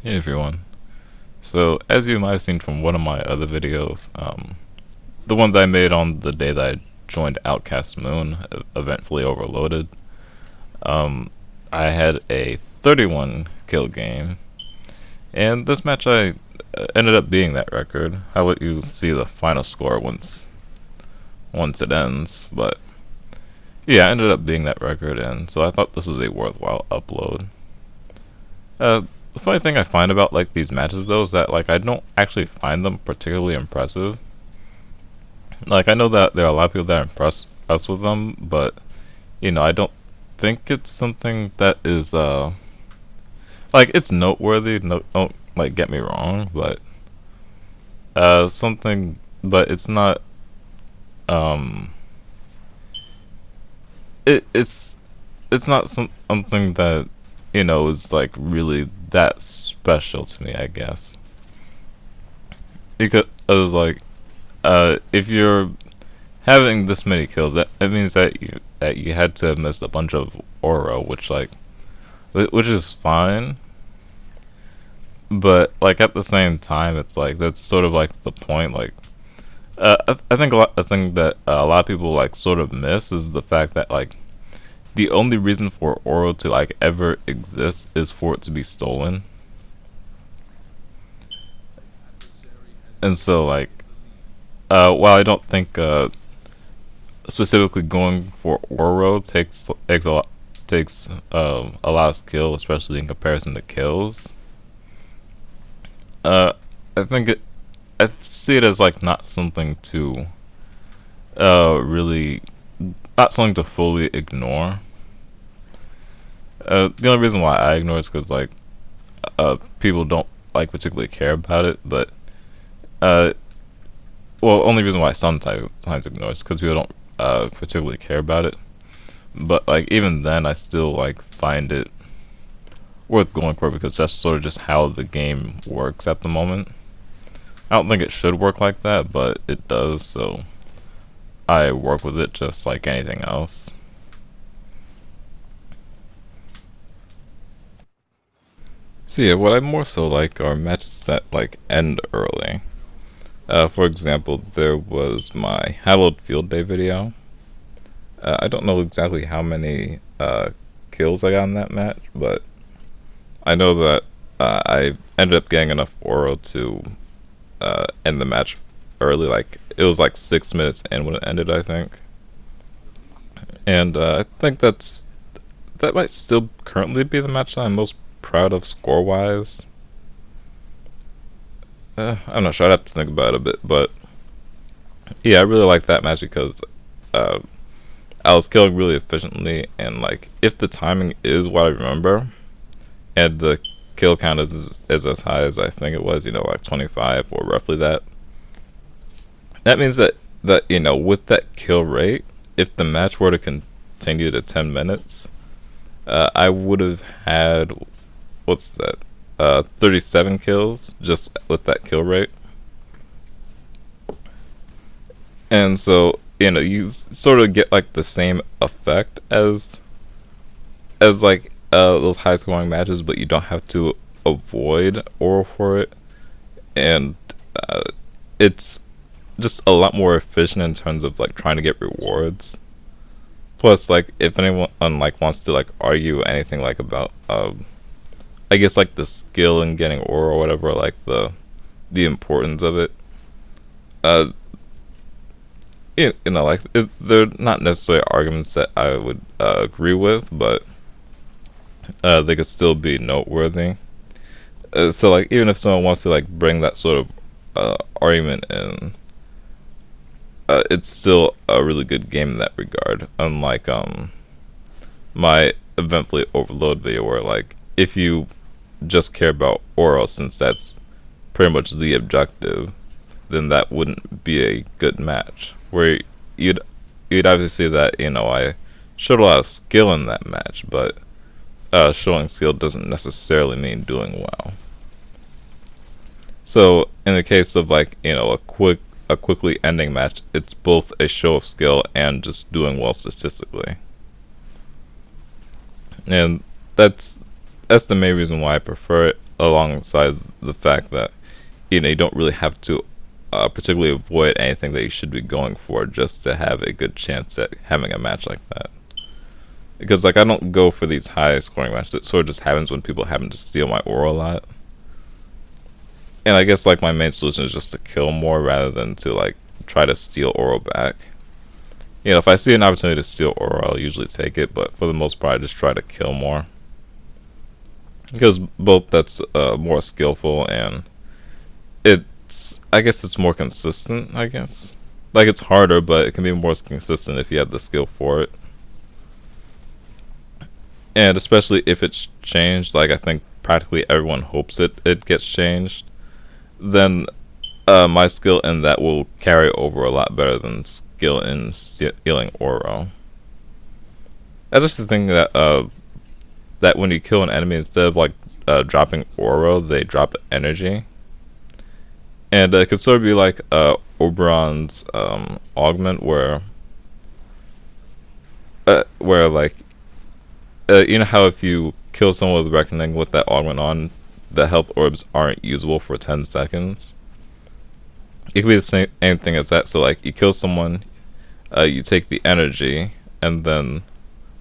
Hey everyone. So, as you might have seen from one of my other videos, the one that I made on the day that I joined Outcast Moon, Eventfully Overloaded, um, I had a 31 kill game, and this match I ended up beating that record. I'll let you see the final score once it ends, but yeah, I ended up beating that record, and so I thought this was a worthwhile upload. The funny thing I find about like these matches though is that like I don't actually find them particularly impressive. Like I know that there are a lot of people that are impressed us with them, but I don't think it's something that is like it's noteworthy. No, don't like get me wrong, but something, but it's not um it's not something that is like really that special to me, I guess. Because like if you're having this many kills, that means that you had to have missed a bunch of aura, which is fine, but like at the same time, it's like that's sort of like the point. Like I think a thing that a lot of people like sort of miss is the fact that like the only reason for aura to like ever exist is for it to be stolen, and so like while I don't think specifically going for Oro takes a lot of skill, especially in comparison to kills. Uh, I think I see it as like not something to really not something to fully ignore. The only reason why I ignore it is because like people don't like particularly care about it, but uh, well, only reason why I sometimes ignore it is because people don't particularly care about it. But like even then, I still like find it worth going for because that's sort of just how the game works at the moment. I don't think it should work like that, but it does, so I work with it just like anything else. So yeah, what I more so like are matches that like end early. For example, there was my Hallowed Field Day video. I don't know exactly how many kills I got in that match, but I know that I ended up getting enough aura to end the match early. Like it was like 6 minutes in when it ended, I think. And I think that might still currently be the match that I'm most proud of score wise. I'm not sure. I'd have to think about it a bit, but yeah, I really like that match because uh, I was killing really efficiently, and like if the timing is what I remember, and the kill count is as high as I think it was, like 25 or roughly that. That means that with that kill rate, if the match were to continue to 10 minutes, I would have had what's that? 37 kills just with that kill rate. And so, you sort of get like the same effect as like those high scoring matches, but you don't have to avoid oral for it, and uh, it's just a lot more efficient in terms of like trying to get rewards. Plus, like if anyone like wants to like argue anything like about I guess like the skill in getting ore or whatever, like the importance of it. Uh, like they're not necessarily arguments that I would agree with, but they could still be noteworthy. So like even if someone wants to like bring that sort of argument in, it's still a really good game in that regard. Unlike my Eventfully Overload video, where like if you just care about oral, since that's pretty much the objective, then that wouldn't be a good match. Where you'd you'd obviously see that I showed a lot of skill in that match, but showing skill doesn't necessarily mean doing well. So in the case of like a quickly ending match, it's both a show of skill and just doing well statistically, and that's that's the main reason why I prefer it. alongside the fact that you don't really have to particularly avoid anything that you should be going for just to have a good chance at having a match like that. Because like I don't go for these high scoring matches. It sort of just happens when people happen to steal my aura a lot. And I guess like my main solution is just to kill more rather than to like try to steal aura back. If I see an opportunity to steal aura, I'll usually take it, but for the most part I just try to kill more. Because both that's more skillful and I guess it's more consistent, I guess. Like it's harder, but it can be more consistent if you have the skill for it. And especially if it's changed, like I think practically everyone hopes it gets changed, then my skill in that will carry over a lot better than skill in stealing aura. I just think that when you kill an enemy, instead of like dropping aura, they drop energy. And it could sort of be like Oberon's augment, where like you know how if you kill someone with reckoning with that augment on, the health orbs aren't usable for 10 seconds. It could be the same thing as that. So like you kill someone, you take the energy, and then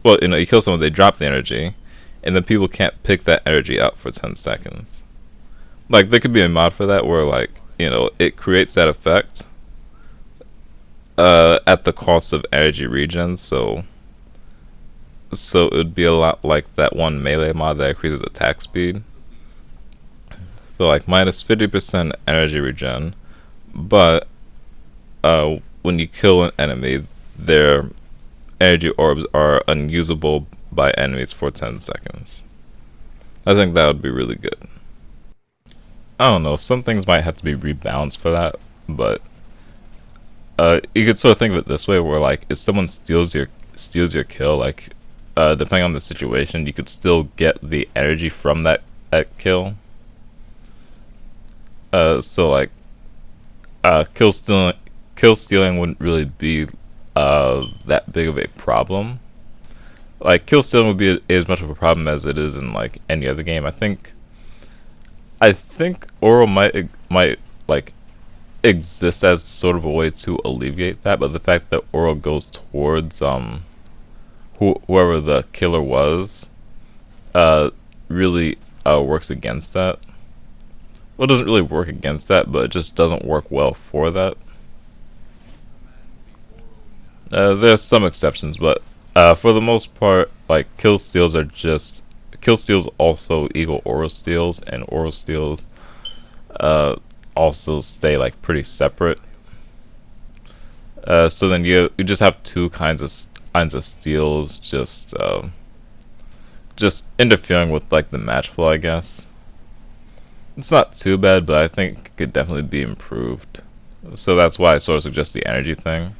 you kill someone, they drop the energy, and then people can't pick that energy up for 10 seconds. Like there could be a mod for that where like it creates that effect at the cost of energy regen. So it would be a lot like that one melee mod that increases attack speed. So like minus 50% energy regen, but when you kill an enemy, their energy orbs are unusable by enemies for 10 seconds. I think that would be really good. I don't know, some things might have to be rebalanced for that, but you could sort of think of it this way, where like if someone steals your kill, like depending on the situation, you could still get the energy from that kill. So like kill stealing wouldn't really be that big of a problem. Like kill stealing would be as much of a problem as it is in like any other game. I think aura might like exist as sort of a way to alleviate that, but the fact that aura goes towards whoever the killer was really works against that. Well, it doesn't really work against that, but it just doesn't work well for that. There's some exceptions, but for the most part, like kill steals also equal aura steals, and aura steals also stay like pretty separate. So then you just have two kinds of steals, just interfering with like the match flow, I guess. It's not too bad, but I think it could definitely be improved. So that's why I sort of suggest the energy thing.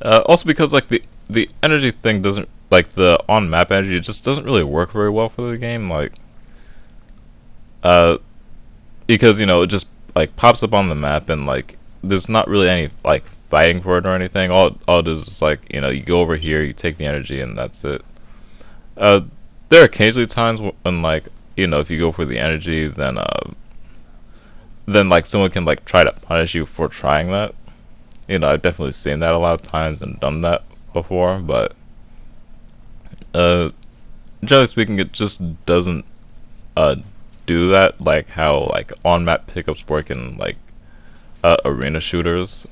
Also because like the energy thing doesn't, like the on map energy, it just doesn't really work very well for the game, like because it just like pops up on the map and like there's not really any like fighting for it or anything. All it is like you go over here, you take the energy, and that's it. There are occasionally times when like if you go for the energy, then like someone can like try to punish you for trying that. I've definitely seen that a lot of times and done that before, but generally speaking, it just doesn't do that like how like on map pickups work in like arena shooters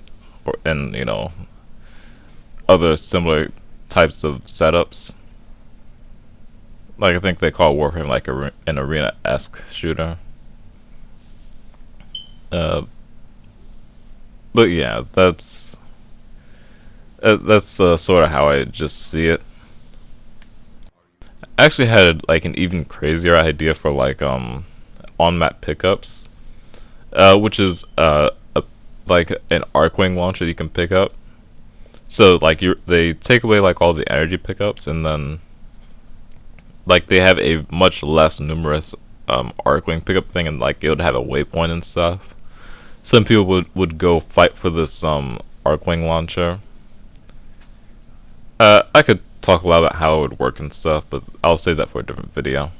and other similar types of setups. Like I think they call Warframe like an arena-esque shooter. But yeah, that's sort of how I just see it. I actually had like an even crazier idea for like on-map pickups, which is like an Arcwing launcher you can pick up. So like they take away like all the energy pickups, and then like they have a much less numerous Arcwing pickup thing, and like it would have a waypoint and stuff. Some people would go fight for this Arcwing launcher. I could talk a lot about how it would work and stuff, but I'll save that for a different video.